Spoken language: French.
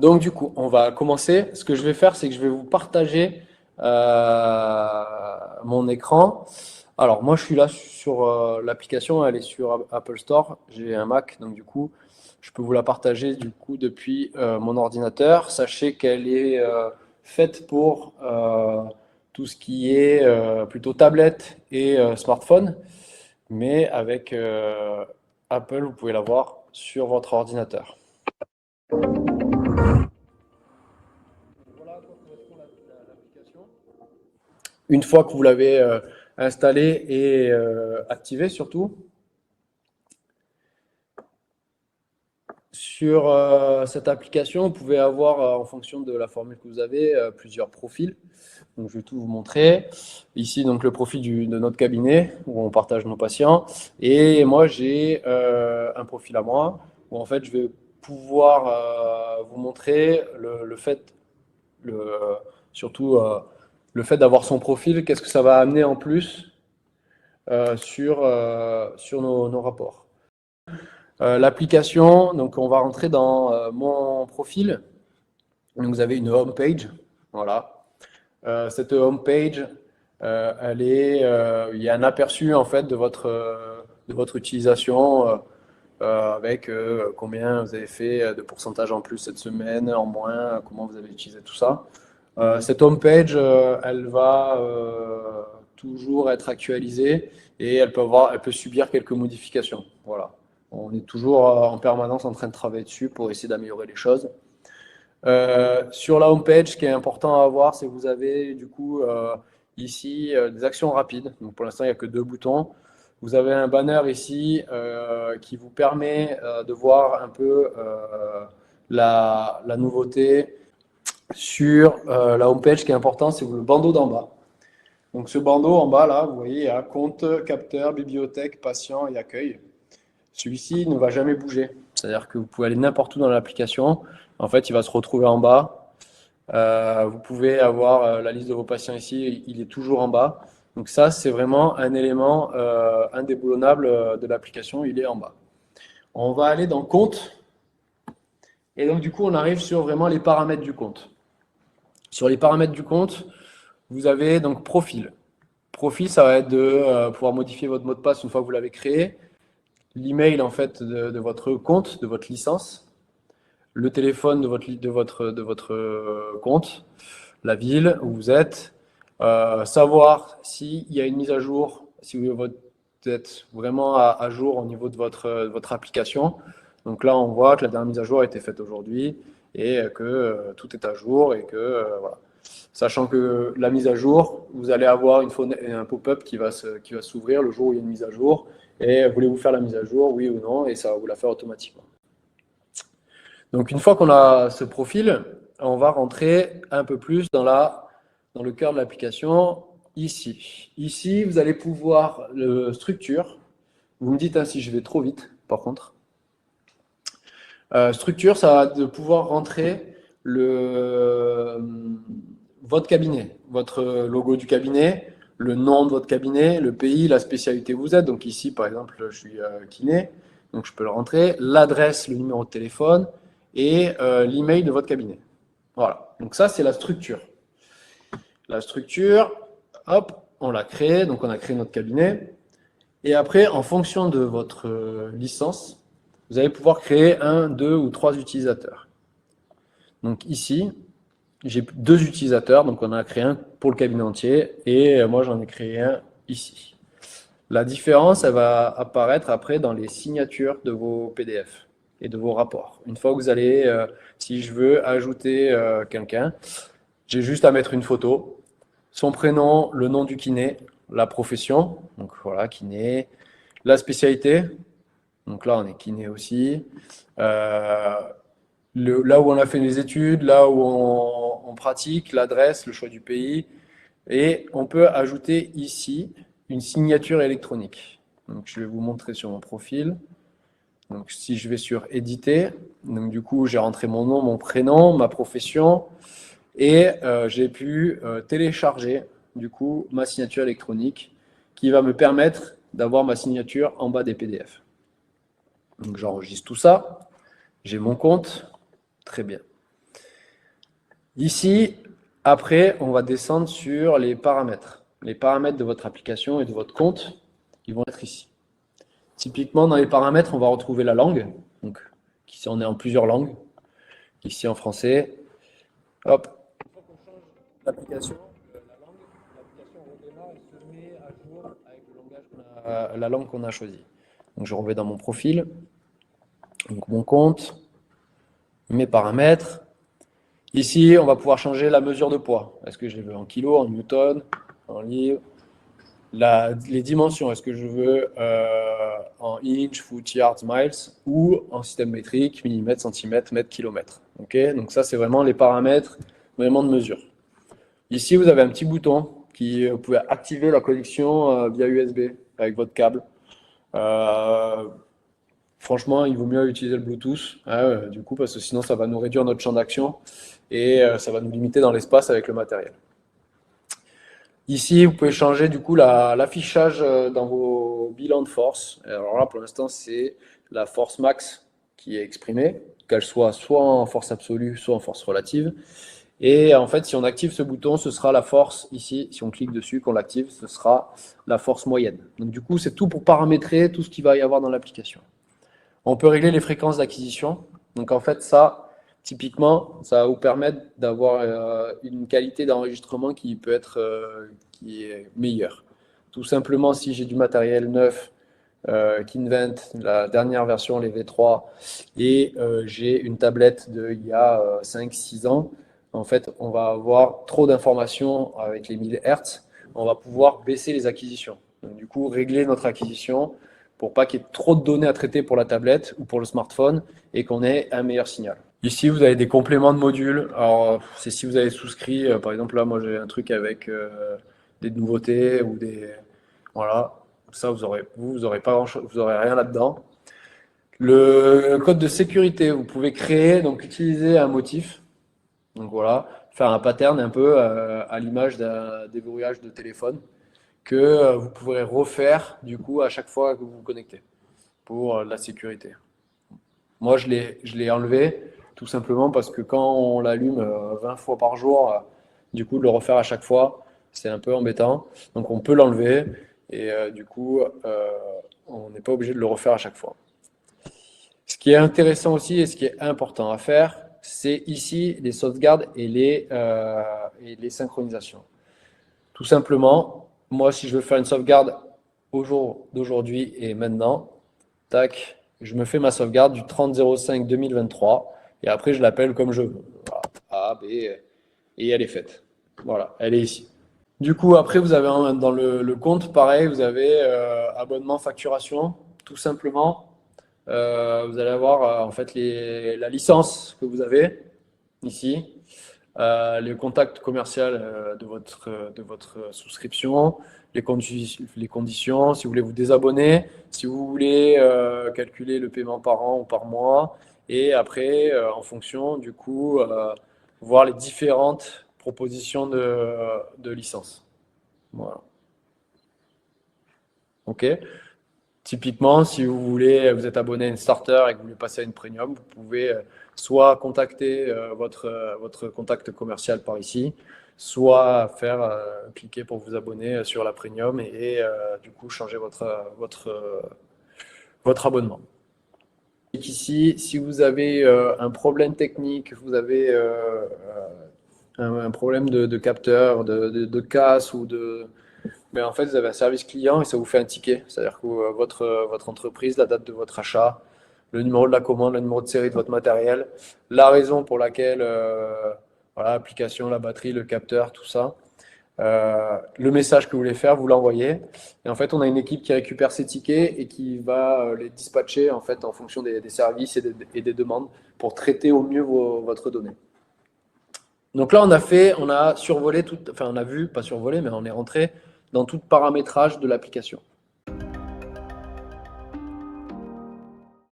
Donc du coup, on va commencer. Ce que je vais faire, c'est que je vais vous partager mon écran. Alors moi, je suis là sur l'application, elle est sur Apple Store. J'ai un Mac, donc du coup, je peux vous la partager du coup depuis mon ordinateur. Sachez qu'elle est faite pour tout ce qui est plutôt tablette et smartphone, mais avec Apple, vous pouvez l'avoir sur votre ordinateur. Voilà à quoi correspond l'application. Une fois que vous l'avez installée et activée surtout, sur cette application, vous pouvez avoir, en fonction de la formule que vous avez, plusieurs profils. Donc, je vais tout vous montrer. Ici, donc, le profil de notre cabinet où on partage nos patients. Et moi, j'ai un profil à moi où en fait, je vais pouvoir vous montrer le fait, le, surtout le fait d'avoir son profil, qu'est-ce que ça va amener en plus sur nos rapports. L'application, donc on va rentrer dans mon profil. Donc vous avez une home page, voilà. Cette home page, il y a un aperçu en fait de votre utilisation avec combien vous avez fait de pourcentage en plus cette semaine, en moins, comment vous avez utilisé tout ça. Cette home page, elle va toujours être actualisée et elle peut subir quelques modifications. Voilà. On est toujours en permanence en train de travailler dessus pour essayer d'améliorer les choses. Sur la home page, ce qui est important à voir, c'est que vous avez du coup ici des actions rapides. Donc pour l'instant, il n'y a que 2 boutons. Vous avez un banner ici qui vous permet de voir un peu la nouveauté sur la home page. Ce qui est important, c'est le bandeau d'en bas. Donc ce bandeau en bas, là, vous voyez, il y a compte, capteur, bibliothèque, patient et accueil. Celui-ci ne va jamais bouger. C'est-à-dire que vous pouvez aller n'importe où dans l'application. En fait, il va se retrouver en bas. Vous pouvez avoir la liste de vos patients ici, il est toujours en bas. Donc ça, c'est vraiment un élément indéboulonnable de l'application, il est en bas. On va aller dans compte. Et donc du coup, on arrive sur vraiment les paramètres du compte. Sur les paramètres du compte, vous avez donc profil. Profil, ça va être de pouvoir modifier votre mot de passe une fois que vous l'avez créé. L'email en fait de votre compte, de votre licence. Le téléphone de votre compte, la ville où vous êtes, savoir s'il y a une mise à jour, si vous êtes vraiment à jour au niveau de votre application. Donc là, on voit que la dernière mise à jour a été faite aujourd'hui et que tout est à jour et que voilà. Sachant que la mise à jour, vous allez avoir un pop-up qui va s'ouvrir le jour où il y a une mise à jour. Et voulez-vous faire la mise à jour, oui ou non, et ça va vous la faire automatiquement. Donc une fois qu'on a ce profil, on va rentrer un peu plus dans le cœur de l'application, ici. Ici, vous allez pouvoir le structure. Vous me dites si je vais trop vite, par contre. Structure, ça va de pouvoir rentrer votre cabinet, votre logo du cabinet, le nom de votre cabinet, le pays, la spécialité où vous êtes. Donc ici, par exemple, je suis kiné, donc je peux le rentrer, l'adresse, le numéro de téléphone et l'email de votre cabinet. Voilà, donc ça, c'est la structure. La structure, hop, on l'a créée, donc on a créé notre cabinet. Et après, en fonction de votre licence, vous allez pouvoir créer 1, 2 ou 3 utilisateurs. Donc ici, j'ai 2 utilisateurs, donc on a créé un pour le cabinet entier et moi j'en ai créé un ici. La différence, elle va apparaître après dans les signatures de vos PDF et de vos rapports. Une fois que vous allez, si je veux ajouter quelqu'un, j'ai juste à mettre une photo, son prénom, le nom du kiné, la profession, donc voilà, kiné, la spécialité, donc là on est kiné aussi, là où on a fait les études, là où on pratique, l'adresse, le choix du pays, et on peut ajouter ici une signature électronique. Donc je vais vous montrer sur mon profil. Donc si je vais sur éditer, donc du coup j'ai rentré mon nom, mon prénom, ma profession, et j'ai pu télécharger du coup ma signature électronique qui va me permettre d'avoir ma signature en bas des PDF. Donc j'enregistre tout ça, j'ai mon compte, très bien. Ici, après, on va descendre sur les paramètres. Les paramètres de votre application et de votre compte, ils vont être ici. Typiquement, dans les paramètres, on va retrouver la langue. Donc, ici, on est en plusieurs langues. Ici, en français. Hop. L'application, la langue, l'application redémarre et se met à jour avec le langage la langue qu'on a choisie. Donc, je reviens dans mon profil. Donc, mon compte, mes paramètres. Ici, on va pouvoir changer la mesure de poids. Est-ce que je les veux en kilos, en newtons, en livres? Les dimensions, est-ce que je veux en inch, foot, yards, miles ou en système métrique, millimètres, centimètres, mètres, kilomètres. Okay, donc ça, c'est vraiment les paramètres vraiment de mesure. Ici, vous avez un petit bouton qui vous pouvez activer la connexion via USB avec votre câble. Franchement, il vaut mieux utiliser le Bluetooth, hein, du coup, parce que sinon, ça va nous réduire notre champ d'action et ça va nous limiter dans l'espace avec le matériel. Ici, vous pouvez changer du coup l'affichage dans vos bilans de force. Alors là, pour l'instant, c'est la force max qui est exprimée, qu'elle soit en force absolue, soit en force relative. Et en fait, si on active ce bouton, ce sera la force ici. Si on clique dessus, qu'on l'active, ce sera la force moyenne. Donc du coup, c'est tout pour paramétrer tout ce qu'il va y avoir dans l'application. On peut régler les fréquences d'acquisition. Donc en fait, ça, typiquement, ça va vous permettre d'avoir une qualité d'enregistrement qui peut être qui est meilleure. Tout simplement, si j'ai du matériel neuf, Kinvent, la dernière version, les V3, et j'ai une tablette d'il y a 5-6 ans, en fait, on va avoir trop d'informations avec les 1000 Hz. On va pouvoir baisser les acquisitions. Donc, du coup, régler notre acquisition pour pas qu'il y ait trop de données à traiter pour la tablette ou pour le smartphone et qu'on ait un meilleur signal. Ici, vous avez des compléments de modules. Alors, c'est si vous avez souscrit, par exemple, là, moi, j'ai un truc avec des nouveautés ou des... Voilà, ça, vous aurez pas grand-chose, vous aurez rien là-dedans. Le code de sécurité, vous pouvez créer, donc utiliser un motif. Donc voilà, faire un pattern un peu à l'image d'un déverrouillage de téléphone que vous pourrez refaire du coup à chaque fois que vous vous connectez pour la sécurité. Moi, je l'ai enlevé tout simplement parce que quand on l'allume 20 fois par jour, du coup, de le refaire à chaque fois, c'est un peu embêtant. Donc, on peut l'enlever et du coup, on n'est pas obligé de le refaire à chaque fois. Ce qui est intéressant aussi et ce qui est important à faire, c'est ici les sauvegardes et les synchronisations. Tout simplement, moi, si je veux faire une sauvegarde au jour d'aujourd'hui et maintenant, tac, je me fais ma sauvegarde du 30-05-2023 et après je l'appelle comme je veux. Voilà. A, B, et elle est faite. Voilà, elle est ici. Du coup, après, vous avez dans le compte, pareil, vous avez abonnement, facturation, tout simplement. Vous allez avoir en fait la licence que vous avez ici, les contacts commerciaux de votre souscription, les conditions, si vous voulez vous désabonner, si vous voulez calculer le paiement par an ou par mois, et après, en fonction, du coup, voir les différentes propositions de licence. Voilà. OK. Typiquement, si vous voulez, vous êtes abonné à une starter et que vous voulez passer à une premium, vous pouvez soit contacter votre contact commercial par ici, soit faire cliquer pour vous abonner sur la premium et du coup changer votre abonnement. Ici, si vous avez un problème technique, vous avez un problème de capteur, de casse ou de mais en fait, vous avez un service client et ça vous fait un ticket. C'est-à-dire que votre entreprise, la date de votre achat, le numéro de la commande, le numéro de série de votre matériel, la raison pour laquelle, voilà, l'application, la batterie, le capteur, tout ça, le message que vous voulez faire, vous l'envoyez. Et en fait, on a une équipe qui récupère ces tickets et qui va les dispatcher en fait en fonction des services et des demandes pour traiter au mieux votre donnée. Donc là, on a survolé tout, enfin on a vu, pas survolé, mais on est rentré dans tout paramétrage de l'application.